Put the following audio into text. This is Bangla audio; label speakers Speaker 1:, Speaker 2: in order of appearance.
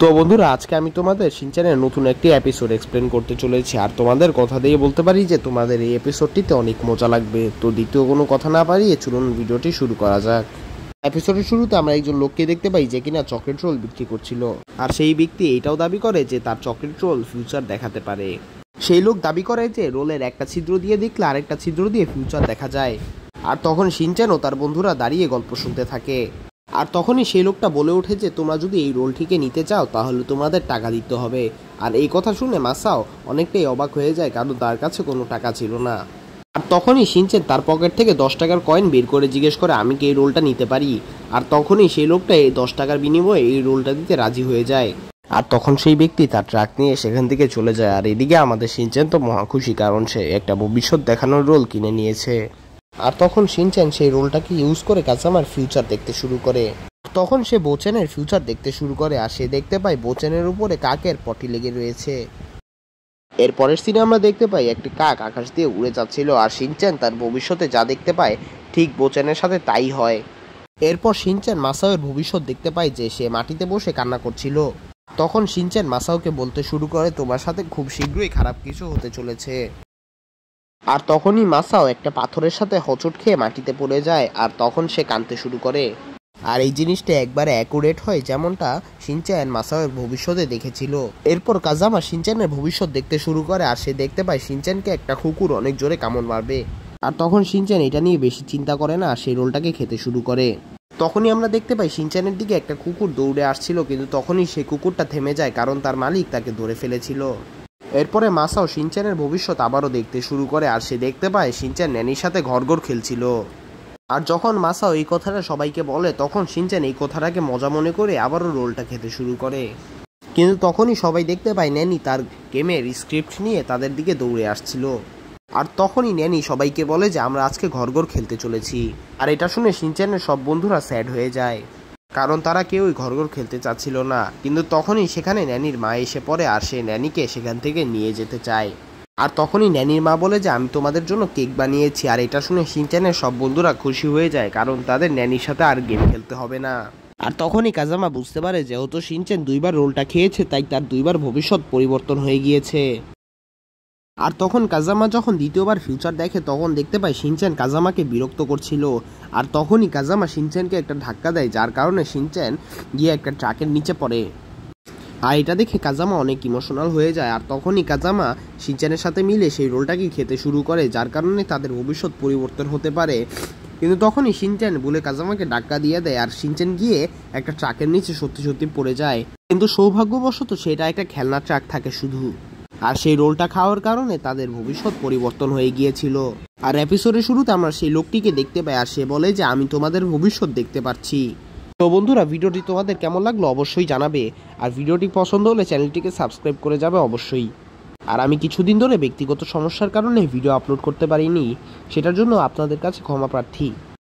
Speaker 1: তো বন্ধুরা, আজকে আমি তোমাদের শিনচানের নতুন একটি এপিসোড এক্সপ্লেন করতে চলেছি। আর তোমাদের কথা দিয়ে বলতে পারি যে তোমাদের এই এপিসোডটিতে অনেক মজা লাগবে। তো দ্বিতীয় কোনো কথা না পারিয়ে চলুন ভিডিওটি শুরু করা যাক। এপিসোডের শুরুতে আমরা একজন লোককে দেখতে পাই যে কিনা চকলেট রোল বিক্রি করছিল। আর সেই ব্যক্তি এটাও দাবি করে যে তার চকলেট রোল ফিউচার দেখাতে পারে। সেই লোক দাবি করে যে রোলের একটা ছিদ্র দিয়ে দেখলে আরেকটা ছিদ্র দিয়ে ফিউচার দেখা যায়। আর তখন শিনচান ও তার বন্ধুরা দাঁড়িয়ে গল্প শুনতে থাকে। আর তখনই সেই লোকটা বলে ওঠে যে তোমরা যদি এই রোলটিকে নিতে চাও তাহলে তোমাদের টাকা দিতে হবে। আর এই কথা শুনে মাসাও অনেকটাই অবাক হয়ে যায়, কারণ তার কাছে কোনো টাকা ছিল না। আর তখনই শিনচেন তার পকেট থেকে 10 টাকার কয়েন বের করে জিজ্ঞেস করে আমি কি এই রোলটা নিতে পারি। আর তখনই সেই লোকটা এই 10 টাকার বিনিময়ে এই রোলটা দিতে রাজি হয়ে যায়। আর তখন সেই ব্যক্তি তার ট্রাক নিয়ে সেখান থেকে চলে যায়। আর এদিকে আমাদের শিনচেন তো মহা খুশি, কারণ সে একটা ভবিষ্যৎ দেখানোর রোল কিনে নিয়েছে। আর তখন শিনচেন সেই রোলটাকে ইউজ করে কাজামার ফিউচার দেখতে শুরু করে। তখন সে বোচেনের ফিউচার দেখতে শুরু করে। আর সে দেখতে পায় বোচেনের উপরে কাকের পটি লেগে রয়েছে। এর পরের সিনে আমরা দেখতে পাই একটি কাক আকাশ দিয়ে উড়ে যাচ্ছিল। আর শিনচেন তার ভবিষ্যতে যা দেখতে পায় ঠিক বোচেনের সাথে তাই হয়। এরপর শিনচেন মাসাওয়ের ভবিষ্যৎ দেখতে পায় যে সে মাটিতে বসে কান্না করছিল। তখন শিনচেন মাসাওকে বলতে শুরু করে তোমার সাথে খুব শীঘ্রই খারাপ কিছু হতে চলেছে। আর তখনই মাসাও একটা পাথরের সাথে হোঁচট খেয়ে মাটিতে পড়ে যায়। আর তখন সে কাঁদতে শুরু করে। আর এই জিনিসটা একবারে অ্যাকুরেট হয় যেমনটা শিনচ্যান মাসাওয়ের ভবিষ্যতে দেখেছিল। এরপর কাজামা শিনচ্যানের ভবিষ্যৎ দেখতে শুরু করে। আর সে দেখতে পায় শিনচ্যানকে একটা কুকুর অনেক জোরে কামড় মারবে। আর তখন শিনচ্যান এটা নিয়ে বেশি চিন্তা করে না, সেই রোলটাকে খেতে শুরু করে। তখনই আমরা দেখতে পাই শিনচ্যানের দিকে একটা কুকুর দৌড়ে আসছিল, কিন্তু তখনই সেই কুকুরটা থেমে যায় কারণ তার মালিক তাকে ধরে ফেলেছিল। এরপরে মাসাও শিনচ্যানের ভবিষ্যৎ আবারও দেখতে শুরু করে। আর সে দেখতে পায় শিনচ্যান ন্যানির সাথে ঘর খেলছিল। আর যখন মাসাও এই কথাটা সবাইকে বলে তখন শিনচ্যান এই কথাটাকে মজা মনে করে আবারও রোলটা খেতে শুরু করে। কিন্তু তখনই সবাই দেখতে পায় ন্যানি তার গেমের স্ক্রিপ্ট নিয়ে তাদের দিকে দৌড়ে আসছিল। আর তখনই ন্যানি সবাইকে বলে যে আমরা আজকে ঘর খেলতে চলেছি। আর এটা শুনে শিনচ্যানের সব বন্ধুরা স্যাড হয়ে যায়, কারণ তারা কেউই ঘর খেলতে চাচ্ছিল না। কিন্তু তখনই সেখানে ন্যানির মা এসে পড়ে। আর সে ন্যানিকে সেখান থেকে নিয়ে যেতে চায়। আর তখনই ন্যানির মা বলে যে আমি তোমাদের জন্য কেক বানিয়েছি। আর এটা শুনে শিনচ্যানের সব বন্ধুরা খুশি হয়ে যায়, কারণ তাদের ন্যানির সাথে আর গেম খেলতে হবে না। আর তখনই কাজামা বুঝতে পারে যেহেতু শিনচ্যান দুইবার রোলটা খেয়েছে তাই তার দুইবার ভবিষ্যৎ পরিবর্তন হয়ে গিয়েছে। আর তখন কাজামা যখন দ্বিতীয়বার ফিউচার দেখে তখন দেখতে পায় শিনচ্যান কাজামাকে বিরক্ত করছিল। আর তখনই কাজামা শিনচ্যানকে একটা ধাক্কা দেয়, যার কারণে শিনচ্যান গিয়ে একটা ট্রাকের নিচে পড়ে। আর এটা দেখে কাজামা অনেক ইমোশনাল হয়ে যায়। আর তখনই কাজামা শিনচ্যানের সাথে মিলে সেই রোলটাকে খেতে শুরু করে, যার কারণে তাদের ভবিষ্যৎ পরিবর্তন হতে পারে। কিন্তু তখনই শিনচ্যান বলে কাজামাকে ধাক্কা দিয়ে দেয়। আর শিনচ্যান গিয়ে একটা ট্রাকের নিচে সত্যি সত্যি পড়ে যায়। কিন্তু সৌভাগ্যবশত সেটা একটা খেলনা ট্রাক থাকে শুধু। আর সেই রোলটা খাওয়ার কারণে তাদের ভবিষ্যৎ পরিবর্তন হয়ে গিয়েছিল। আর এপিসোডের শুরুতে আমরা সেই লোকটিকে দেখতে পাই। আর সে বলে যে আমি তোমাদের ভবিষ্যৎ দেখতে পাচ্ছি। তো বন্ধুরা, ভিডিওটি তোমাদের কেমন লাগলো অবশ্যই জানাবে। আর ভিডিওটি পছন্দ হলে চ্যানেলটিকে সাবস্ক্রাইব করে যাবে অবশ্যই। আর আমি কিছুদিন ধরে ব্যক্তিগত সমস্যার কারণে ভিডিও আপলোড করতে পারিনি, সেটার জন্য আপনাদের কাছে ক্ষমা প্রার্থী।